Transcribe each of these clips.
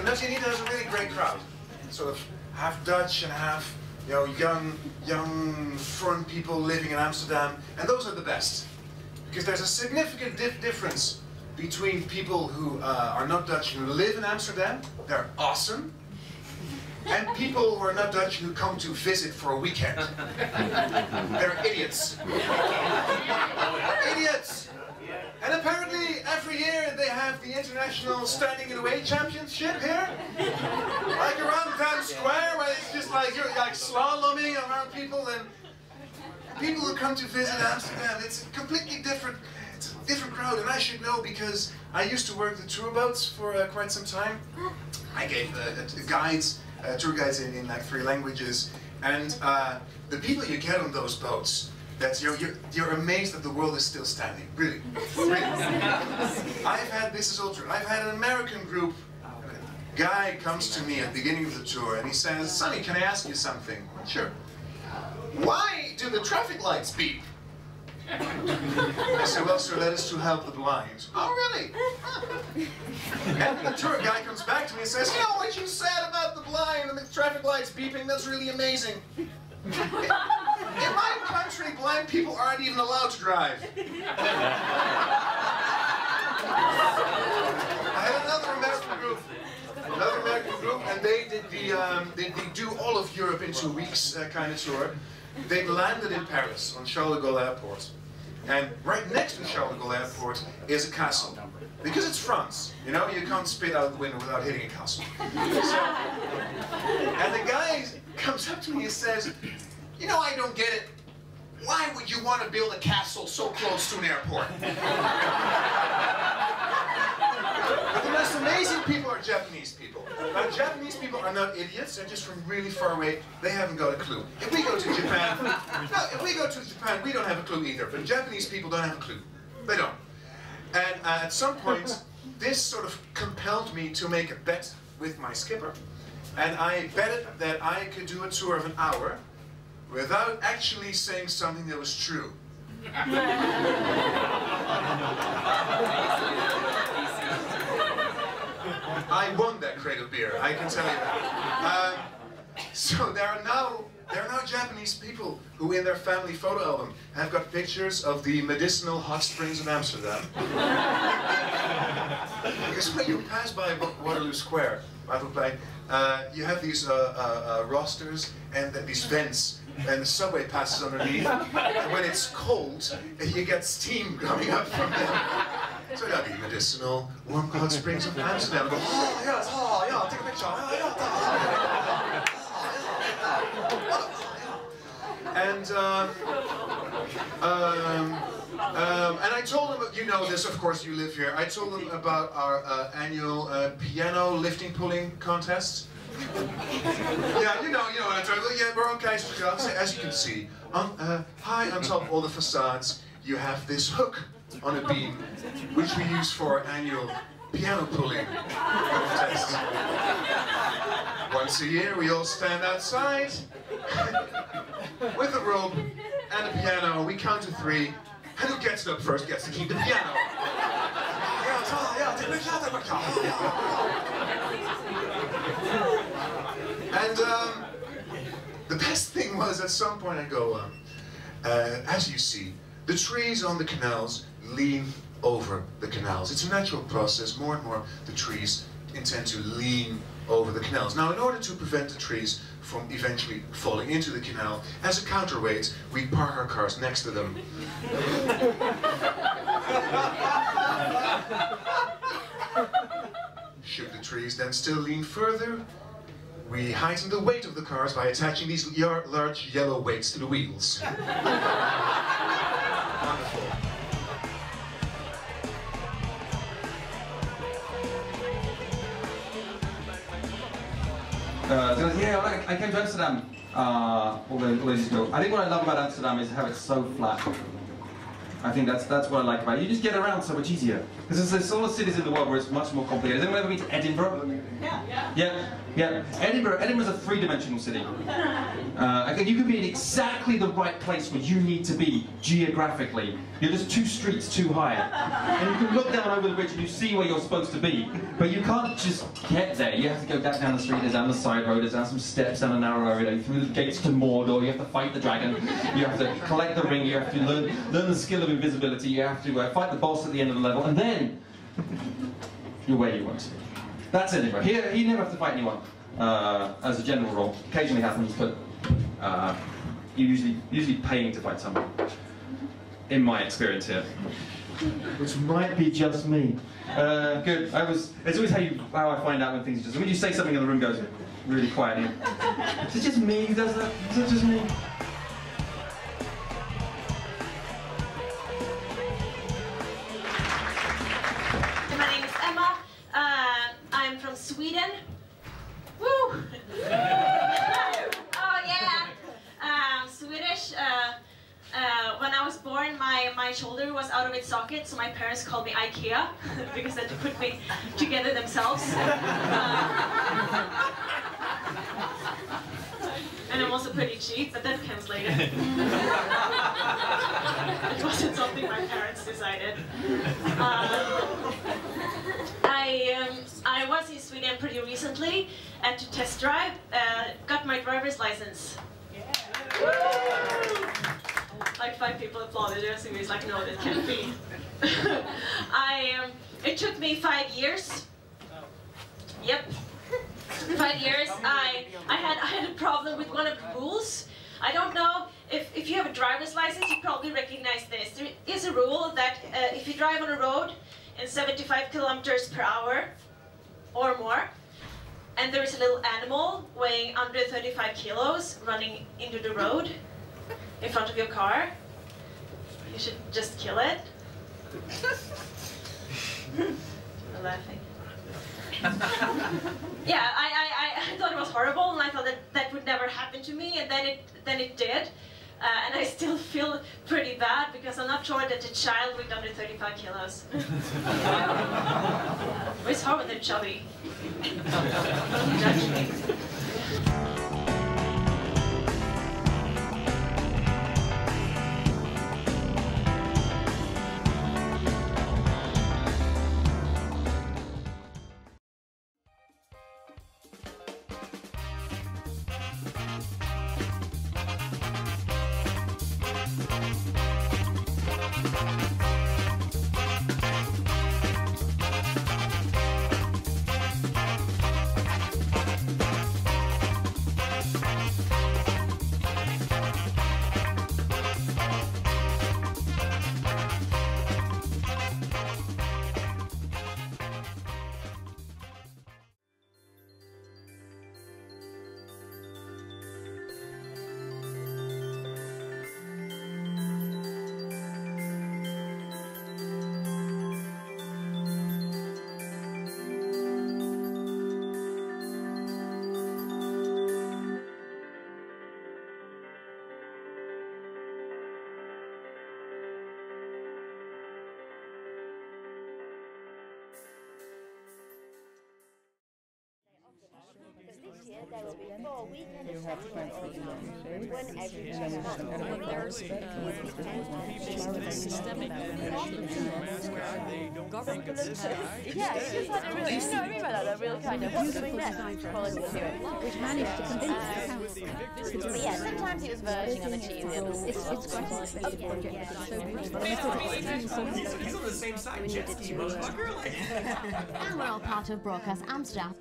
know, Nutty Anita has a really great crowd. Sort of half Dutch and half, you know, young foreign people living in Amsterdam, and those are the best. Because there's a significant difference between people who are not Dutch and who live in Amsterdam, they're awesome, and people who are not Dutch and who come to visit for a weekend. They're idiots. Idiots! And apparently every year they have the International Standing in the Way Championship here. Like around Town Square, where it's just like you're like slaloming around people, and people who come to visit Amsterdam, it's a completely different, it's a different crowd. And I should know because I used to work the tour boats for quite some time. I gave tour guides in like 3 languages, and the people you get on those boats, that's you're amazed that the world is still standing. Really, really. I've had, this is all true. I've had an American group. A guy comes to me at the beginning of the tour and he says, "Sonny, can I ask you something?" Sure. "Why do the traffic lights beep?" I said, "Well, sir, that is to help the blind." "Oh, really?" And the tour guy comes back to me and says, "You know what you said about the blind and the traffic lights beeping? That's really amazing. In my country, blind people aren't even allowed to drive." I had another American group, and they did they do all of Europe in 2 weeks kind of tour. They landed in Paris on Charles de Gaulle Airport, and right next to Charles de Gaulle Airport is a castle. Because it's France, you know, you can't spit out the window without hitting a castle. So, and the guy comes up to me and says, "You know, I don't get it. Why would you want to build a castle so close to an airport?" But the most amazing people are Japanese people. Now, Japanese people are not idiots, they're just from really far away. They haven't got a clue. If we go to Japan, we don't have a clue either. But Japanese people don't have a clue. They don't. And at some point, this sort of compelled me to make a bet with my skipper. And I betted that I could do a tour of an hour without actually saying something that was true. I won that crate of beer, I can tell you that. So there are now Japanese people who in their family photo album have got pictures of the medicinal hot springs in Amsterdam. Because when you pass by Waterloo Square, you have these rosters and these vents, and the subway passes underneath, and when it's cold, you get steam coming up from them. So yeah, the medicinal warm hot springs of Amsterdam. I go, "Oh yeah, take a picture. And I told them, you know this, of course, you live here. I told them about our annual piano lifting pulling contest. Yeah, you know what I'm talking about. Yeah, we're on Keizersgracht. As you can see, high on top of all the facades, you have this hook on a beam, which we use for our annual piano pulling contest. Once a year, we all stand outside with a rope and a piano. We count to 3, and who gets it up first gets to keep the piano. And the best thing was, at some point I go, as you see, the trees on the canals lean over the canals. It's a natural process. More and more the trees intend to lean over the canals. Now, in order to prevent the trees from eventually falling into the canal, as a counterweight, we park our cars next to them. Should the trees then still lean further, we heighten the weight of the cars by attaching these large yellow weights to the wheels. Wonderful. Yeah, I came to Amsterdam all those years ago. I think what I love about Amsterdam is how it's so flat. I think that's what I like about it. You just get around so much easier. Because there's all the cities in the world where it's much more complicated. Has anyone ever been to Edinburgh? Yeah. Yeah? Yeah, Edinburgh's a three-dimensional city. And you can be in exactly the right place where you need to be geographically. You're just 2 streets too high. And you can look down over the bridge and you see where you're supposed to be. But you can't just get there. You have to go down the street, there's down the side road, there's down some steps, down a narrow road, through the gates to Mordor, you have to fight the dragon, you have to collect the ring, you have to learn the skill of invisibility, you have to fight the boss at the end of the level, and then you're where you want to be. That's Edinburgh. Here, you never have to fight anyone, as a general rule. Occasionally happens, but you're usually paying to fight someone, in my experience here. Which might be just me. Good. It's always how I find out when things are just... When you say something and the room goes really quiet, is it just me who does that? Is it just me? My name is Emma. I'm from Sweden. Woo! Oh yeah! Swedish. When I was born, my shoulder was out of its socket, so my parents called me IKEA because they had to put me together themselves. And I'm also pretty cheap, but that comes later. It wasn't something my parents decided. I was in Sweden pretty recently and to test drive, got my driver's license. Yeah. Like 5 people applauded, and so he was like, no, that can't be. It took me 5 years. Yep. 5 years. I had a problem with one of the rules. I don't know if you have a driver's license, you probably recognize this. There is a rule that if you drive on a road in 75 kilometers per hour or more, and there is a little animal weighing under 35 kilos running into the road in front of your car, you should just kill it. I'm laughing. Yeah, I thought it was horrible, and I thought that would never happen to me, and then it did. And I still feel pretty bad because I'm not sure that a child weighed under 35 kilos. It's hard when they're chubby. Don't judge me. There will be 4 weekend sessions when every yeah, it's just like a real, you know what I mean by that? A real kind of swing left quality to it. Which managed to convince the council. But yeah, sometimes it was verging on the cheesy. It's quite an expensive project. He's on the same side, Jesse, motherfucker. And we're all part of Broadcast Amsterdam.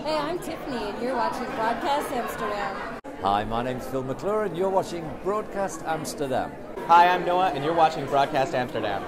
Hey, I'm Tiffany, and you're watching Broadcast Amsterdam. Hi, my name's Phil McClure, and you're watching Broadcast Amsterdam. Hi, I'm Noah, and you're watching Broadcast Amsterdam.